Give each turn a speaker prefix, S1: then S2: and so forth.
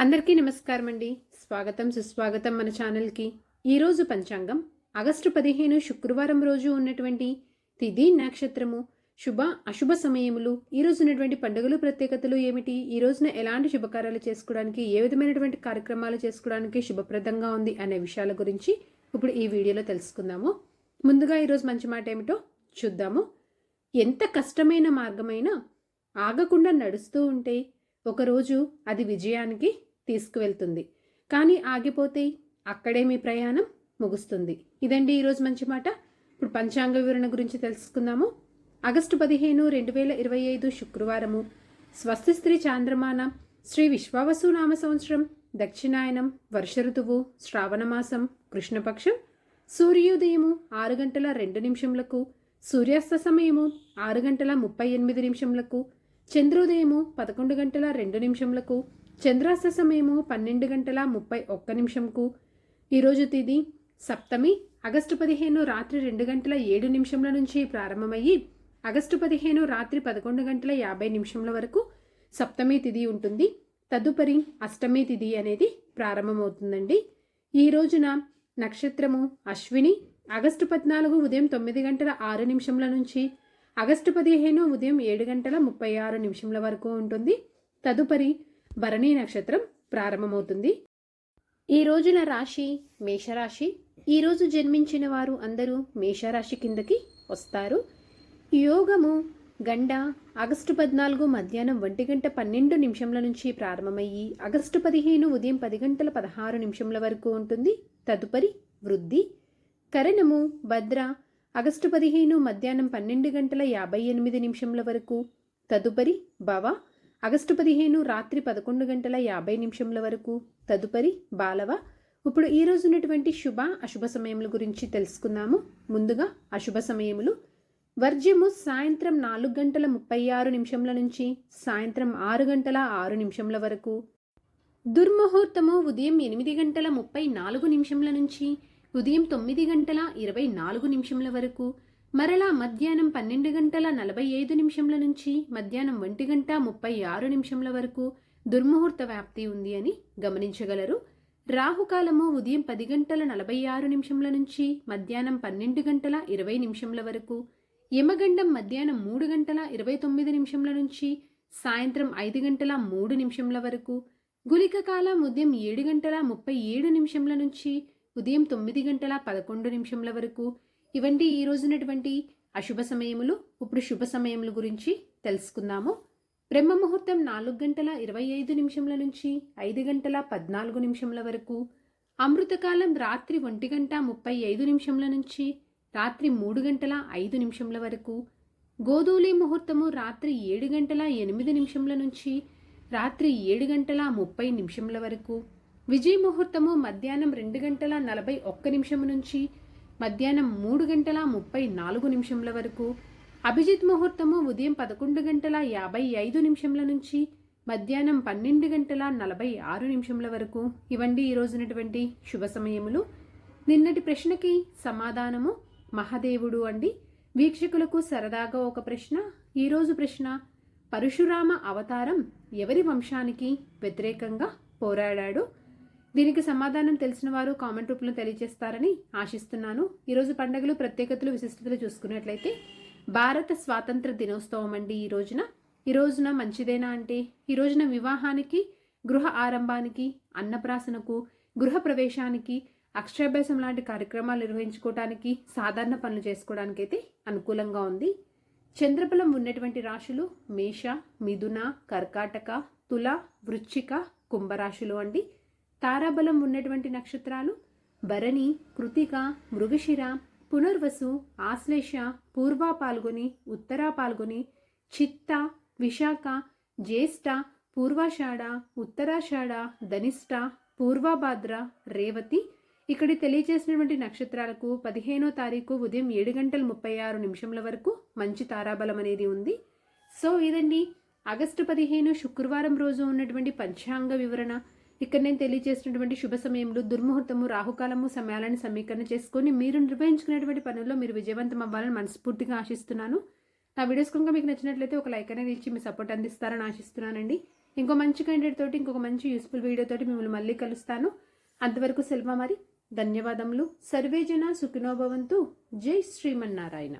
S1: అందరికీ నమస్కారం అండి. స్వాగతం సుస్వాగతం మన ఛానల్కి. ఈరోజు పంచాంగం ఆగస్టు 15 శుక్రవారం రోజు ఉన్నటువంటి తిథి నక్షత్రము శుభ అశుభ సమయములు, ఈ రోజు ఉన్నటువంటి పండుగలు ప్రత్యేకతలు ఏమిటి, ఈ రోజున ఎలాంటి శుభకార్యాలు చేసుకోవడానికి, ఏ విధమైనటువంటి కార్యక్రమాలు చేసుకోవడానికి శుభప్రదంగా ఉంది అనే విషయాల గురించి ఇప్పుడు ఈ వీడియోలో తెలుసుకుందాము. ముందుగా ఈరోజు మంచి మాట ఏమిటో చూద్దాము. ఎంత కష్టమైన మార్గమైనా ఆగకుండా నడుస్తూ ఉంటే ఒకరోజు అది విజయానికి తీసుకువెళ్తుంది. కానీ ఆగిపోతే అక్కడే మీ ప్రయాణం ముగుస్తుంది. ఇదండి ఈరోజు మంచి మాట. ఇప్పుడు పంచాంగ వివరణ గురించి తెలుసుకుందాము. ఆగస్టు 15, 2025 శుక్రవారము. స్వస్తి స్త్రీ చాంద్రమాన శ్రీ విశ్వావసు నామ సంవత్సరం, దక్షిణాయనం, వర్ష ఋతువు, శ్రావణమాసం, కృష్ణపక్షం. సూర్యోదయము 6 గంటల 2 నిమిషములకు, సూర్యాస్త సమయము 6 గంటల 38 నిమిషములకు, చంద్రోదయము 11 గంటల 2 నిమిషములకు, చంద్రాస్త సమయము 12 గంటల 31 నిమిషంకు. ఈరోజు తిథి సప్తమి. ఆగస్టు 15 రాత్రి 2 గంటల 7 నిమిషముల నుంచి ప్రారంభమయ్యి ఆగస్టు 15 రాత్రి 11 గంటల 50 నిమిషముల వరకు సప్తమి తిథి ఉంటుంది. తదుపరి అష్టమి తిథి అనేది ప్రారంభమవుతుందండి. ఈ రోజున నక్షత్రము అశ్విని. ఆగస్టు 14 ఉదయం 9 గంటల 6 నిమిషముల నుంచి ఆగస్టు 15 ఉదయం 7 గంటల 36 నిమిషముల వరకు ఉంటుంది. తదుపరి భరణి నక్షత్రం ప్రారంభమవుతుంది. ఈ రోజున రాశి మేషరాశి. ఈరోజు జన్మించిన వారు అందరూ మేషరాశి కిందకి వస్తారు. యోగము గండ. ఆగస్టు 14 మధ్యాహ్నం 1:12 నిమిషముల నుంచి ప్రారంభమయ్యి ఆగస్టు 15 ఉదయం 10 గంటల 16 నిమిషముల వరకు ఉంటుంది. తదుపరి వృద్ధి. కరణము భద్ర. ఆగస్టు 15 మధ్యాహ్నం 12 గంటల 58 నిమిషముల వరకు. తదుపరి భవ. ఆగస్టు 15 రాత్రి 11 గంటల 50 నిమిషముల వరకు. తదుపరి బాలవ. ఇప్పుడు ఈ రోజు ఉన్నటువంటి శుభ అశుభ సమయముల గురించి తెలుసుకుందాము. ముందుగా అశుభ సమయములు. వర్జ్యము సాయంత్రం 4 గంటల 36 నిమిషముల నుంచి సాయంత్రం 6 గంటల 6 నిమిషముల వరకు. దుర్ముహూర్తము ఉదయం 8 గంటల 34 నిమిషముల నుంచి ఉదయం 9 గంటల 24 నిమిషముల వరకు. మరలా మధ్యాహ్నం 12 గంటల 45 నిమిషముల నుంచి మధ్యాహ్నం 1 గంట 36 నిమిషముల వరకు దుర్ముహూర్త వ్యాప్తి ఉంది అని గమనించగలరు. రాహుకాలము ఉదయం 10 గంటల 46 నిమిషముల నుంచి మధ్యాహ్నం 12 గంటల 20 నిమిషముల వరకు. యమగండం మధ్యాహ్నం 3 గంటల 29 నిమిషముల నుంచి సాయంత్రం 5 గంటల 3 నిమిషముల వరకు. గుళిక కాలం ఉదయం 7 గంటల 37 నిమిషముల నుంచి ఉదయం 9 గంటల 11 నిమిషముల వరకు. ఇవంటి ఈ రోజునటువంటి అశుభ సమయములు. ఇప్పుడు శుభ సమయముల గురించి తెలుసుకుందాము. బ్రహ్మ ముహూర్తం 4 గంటల 25 నిమిషముల నుంచి 5 గంటల 14 నిమిషముల వరకు. అమృతకాలం రాత్రి 1 గంట 35 నిమిషముల నుంచి రాత్రి 3 గంటల 5 నిమిషముల వరకు. గోధూళి ముహూర్తము రాత్రి 7 గంటల 8 నిమిషముల నుంచి రాత్రి 7 గంటల 30 నిమిషముల వరకు. విజయ ముహూర్తము మధ్యాహ్నం 2 గంటల 41 నిమిషము నుంచి మధ్యాహ్నం 3 గంటల 34 నిమిషముల వరకు. అభిజిత్ ముహూర్తము ఉదయం 11 గంటల 55 నిమిషముల నుంచి మధ్యాహ్నం 12 గంటల 46 నిమిషముల వరకు. ఇవండి ఈ రోజునటువంటి శుభ సమయములు. నిన్నటి ప్రశ్నకి సమాధానము మహాదేవుడు అండి. వీక్షకులకు సరదాగా ఒక ప్రశ్న. ఈరోజు ప్రశ్న: పరశురామ అవతారం ఎవరి వంశానికి వ్యతిరేకంగా పోరాడాడు? దీనికి సమాధానం తెలిసిన వారు కామెంట్ రూపంలో తెలియజేస్తారని ఆశిస్తున్నాను. ఈరోజు పండుగలు ప్రత్యేకతలు విశిష్టతలు చూసుకున్నట్లయితే భారత స్వాతంత్ర దినోత్సవం అండి. ఈ రోజున మంచిదేనా అంటే, ఈ రోజున వివాహానికి, గృహ ఆరంభానికి, అన్నప్రాసనకు, గృహ ప్రవేశానికి, అక్షరాభ్యాసం లాంటి కార్యక్రమాలు నిర్వహించుకోవడానికి, సాధారణ పనులు చేసుకోవడానికి అయితే అనుకూలంగా ఉంది. చంద్రబలం ఉన్నటువంటి రాశులు మేష, మిథున, కర్కాటక, తుల, వృశ్చిక, కుంభరాశులు అండి. తారాబలం ఉన్నటువంటి నక్షత్రాలు భరణి, కృతిక, మృగశిర, పునర్వసు, ఆశ్లేష, పూర్వ పాల్గొని, ఉత్తరా పాల్గొని, చిత్త, విశాఖ, జ్యేష్ఠ, పూర్వాషాఢ, ఉత్తరాషాఢ, ధనిష్ట, పూర్వభాద్ర, రేవతి. ఇక్కడ తెలియజేసినటువంటి నక్షత్రాలకు 15వ తారీఖు ఉదయం 7 గంటల 36 నిమిషముల వరకు మంచి తారాబలం అనేది ఉంది. సో ఇదండి ఆగస్టు 15 శుక్రవారం రోజు ఉన్నటువంటి పంచాంగ వివరణ. ఇక్కడ నేను తెలియజేసినటువంటి శుభ సమయంలో దుర్ముహూర్తము, రాహుకాలము సమయాలను సమీకరణ చేసుకొని మీరు నిర్వహించుకునేటువంటి పనుల్లో మీరు విజయవంతం అవ్వాలని మనస్ఫూర్తిగా ఆశిస్తున్నాను. నా వీడియోస్ కనుక మీకు నచ్చినట్లయితే ఒక లైక్ అనేది ఇచ్చి మీ సపోర్ట్ అందిస్తారని ఆశిస్తున్నానండి. ఇంకో మంచి కంటెంట్ తోటి ఇంకొక మంచి యూస్ఫుల్ వీడియో తోటి మిమ్మల్ని మళ్ళీ కలుస్తాను. అంతవరకు సెలవు మరి. ధన్యవాదములు. సర్వేజన సుఖినో భవంతు. జై శ్రీమన్నారాయణ.